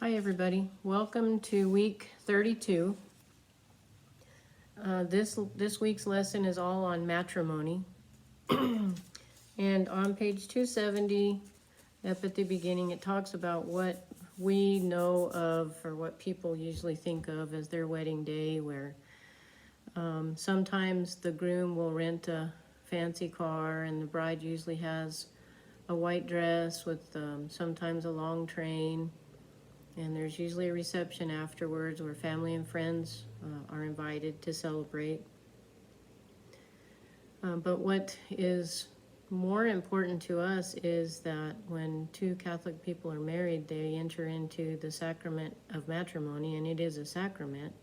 Hi everybody, welcome to week 32. This week's lesson is all on matrimony. And on page 270, up at the beginning, it talks about what we know of, or what people usually think of as their wedding day, where sometimes the groom will rent a fancy car and the bride usually has a white dress with sometimes a long train. And there's usually a reception afterwards where family and friends are invited to celebrate. But what is more important to us is that when two Catholic people are married, they enter into the sacrament of matrimony, and it is a sacrament.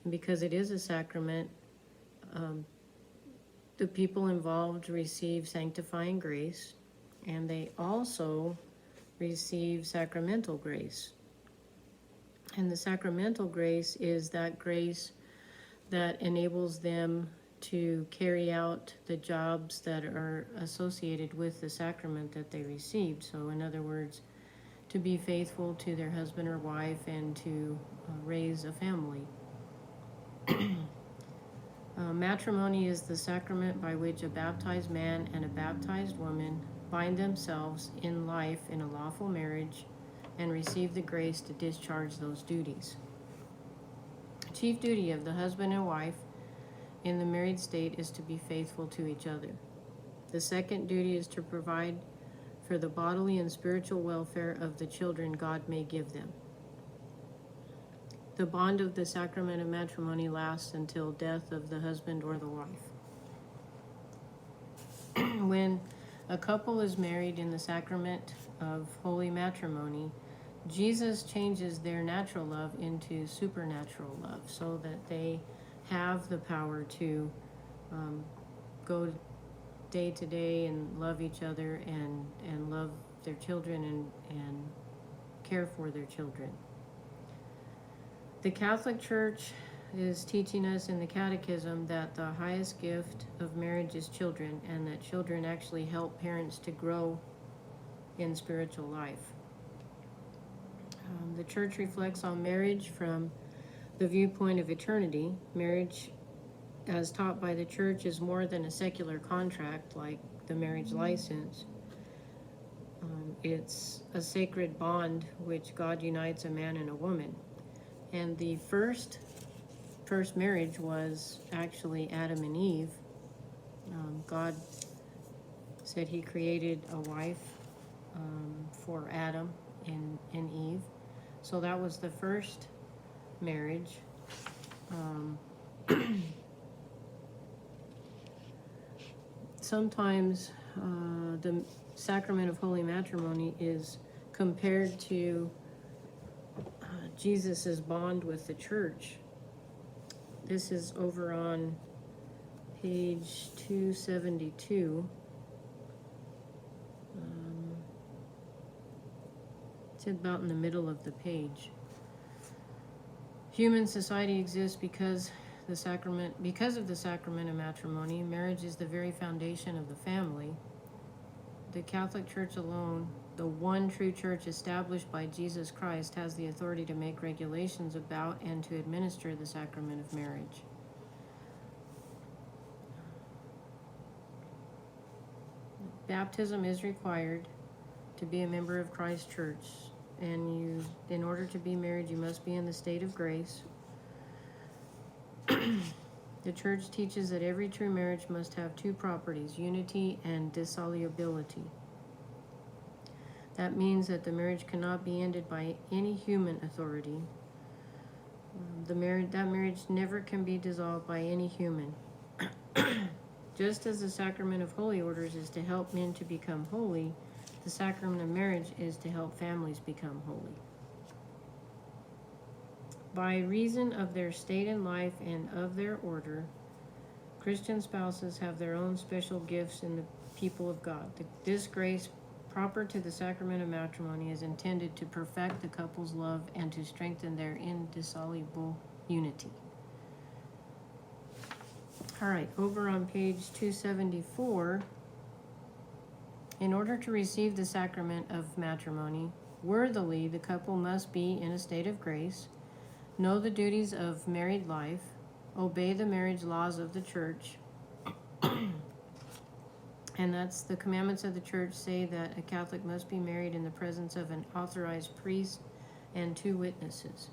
And because it is a sacrament, the people involved receive sanctifying grace, and they also receive sacramental grace. And the sacramental grace is that grace that enables them to carry out the jobs that are associated with the sacrament that they received. So in other words, to be faithful to their husband or wife and to raise a family. Matrimony is the sacrament by which a baptized man and a baptized woman bind themselves in life in a lawful marriage and receive the grace to discharge those duties. The chief duty of the husband and wife in the married state is to be faithful to each other. The second duty is to provide for the bodily and spiritual welfare of the children God may give them. The bond of the sacrament of matrimony lasts until death of the husband or the wife. When a couple is married in the sacrament of holy matrimony, Jesus changes their natural love into supernatural love so that they have the power to go day to day and love each other and love their children and care for their children. The Catholic Church is teaching us in the Catechism that the highest gift of marriage is children, and that children actually help parents to grow in spiritual life. The Church reflects on marriage from the viewpoint of eternity. Marriage, as taught by the Church, is more than a secular contract like the marriage license. It's a sacred bond which God unites a man and a woman. And the first marriage was actually Adam and Eve. God said he created a wife for Adam and Eve. So that was the first marriage. Sometimes the sacrament of holy matrimony is compared to Jesus' bond with the church. This is over on page 272. It's about in the middle of the page. Human society exists because of the sacrament of matrimony. Marriage is the very foundation of the family. The Catholic Church alone, the one true church established by Jesus Christ, has the authority to make regulations about and to administer the sacrament of marriage. Baptism is required to be a member of Christ's church, and in order to be married, you must be in the state of grace. The church teaches that every true marriage must have two properties, unity and dissolubility. That means that the marriage cannot be ended by any human authority. That marriage never can be dissolved by any human. Just as the sacrament of holy orders is to help men to become holy, the sacrament of marriage is to help families become holy. By reason of their state in life and of their order, Christian spouses have their own special gifts in the people of God. This grace proper to the sacrament of matrimony is intended to perfect the couple's love and to strengthen their indissoluble unity. All right, over on page 274, in order to receive the sacrament of matrimony, worthily, the couple must be in a state of grace, know the duties of married life, obey the marriage laws of the church. And that's the commandments of the church say that a Catholic must be married in the presence of an authorized priest and 2 witnesses.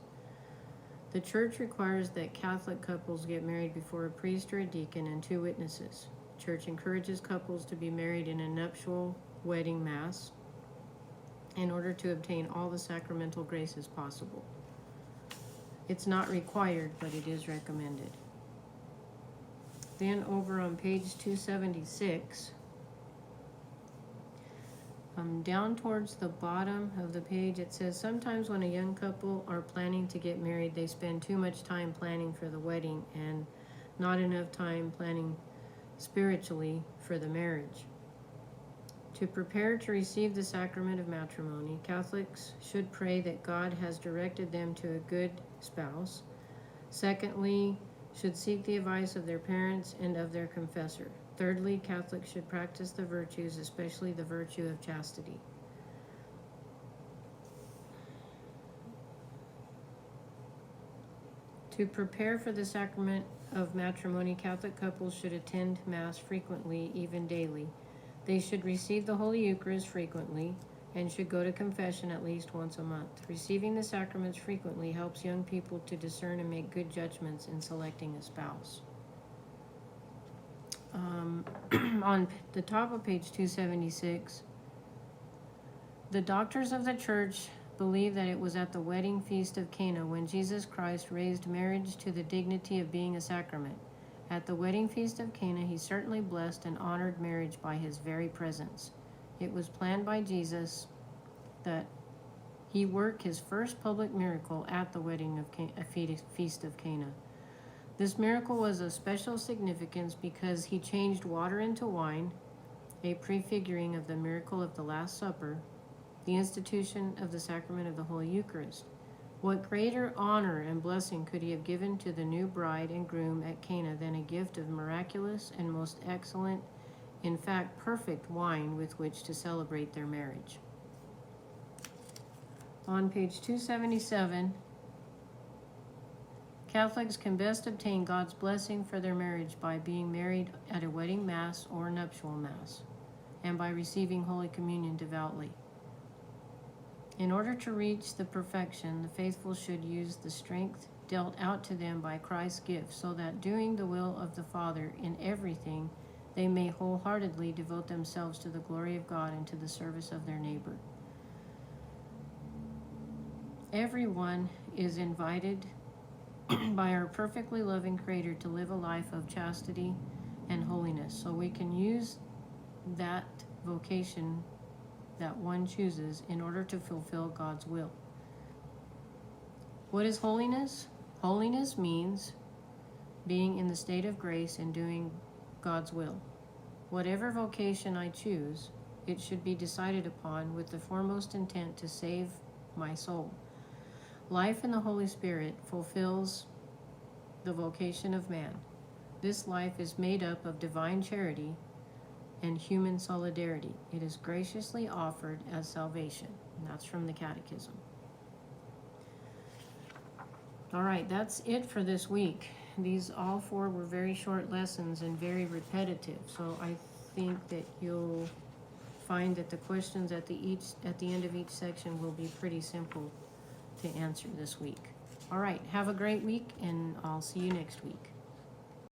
The church requires that Catholic couples get married before a priest or a deacon and 2 witnesses. The church encourages couples to be married in a nuptial wedding mass in order to obtain all the sacramental graces possible. It's not required, but it is recommended. Then over on page 276, down towards the bottom of the page, it says, sometimes when a young couple are planning to get married, they spend too much time planning for the wedding and not enough time planning spiritually for the marriage. To prepare to receive the sacrament of matrimony, Catholics should pray that God has directed them to a good spouse. Secondly, should seek the advice of their parents and of their confessor. Thirdly, Catholics should practice the virtues, especially the virtue of chastity. To prepare for the sacrament of matrimony, Catholic couples should attend Mass frequently, even daily. They should receive the Holy Eucharist frequently and should go to confession at least once a month. Receiving the sacraments frequently helps young people to discern and make good judgments in selecting a spouse. On the top of page 276, the doctors of the church believe that it was at the wedding feast of Cana when Jesus Christ raised marriage to the dignity of being a sacrament. At the wedding feast of Cana, he certainly blessed and honored marriage by his very presence. It was planned by Jesus that he work his first public miracle at the wedding of feast of Cana. This miracle was of special significance because he changed water into wine, a prefiguring of the miracle of the Last Supper, the institution of the sacrament of the Holy Eucharist. What greater honor and blessing could he have given to the new bride and groom at Cana than a gift of miraculous and most excellent, in fact perfect wine with which to celebrate their marriage? On page 277, Catholics can best obtain God's blessing for their marriage by being married at a wedding mass or nuptial mass, and by receiving Holy Communion devoutly. In order to reach the perfection, the faithful should use the strength dealt out to them by Christ's gift, so that doing the will of the Father in everything, they may wholeheartedly devote themselves to the glory of God and to the service of their neighbor. Everyone is invited by our perfectly loving Creator to live a life of chastity and holiness, so we can use that vocation that one chooses in order to fulfill God's will. What is holiness? Holiness means being in the state of grace and doing God's will. Whatever vocation I choose, it should be decided upon with the foremost intent to save my soul. Life in the Holy Spirit fulfills the vocation of man. This life is made up of divine charity and human solidarity. It is graciously offered as salvation. And that's from the Catechism. All right, that's it for this week. These all 4 were very short lessons and very repetitive. So I think that you'll find that the questions at the end of each section will be pretty simple to answer this week. All right, have a great week, and I'll see you next week.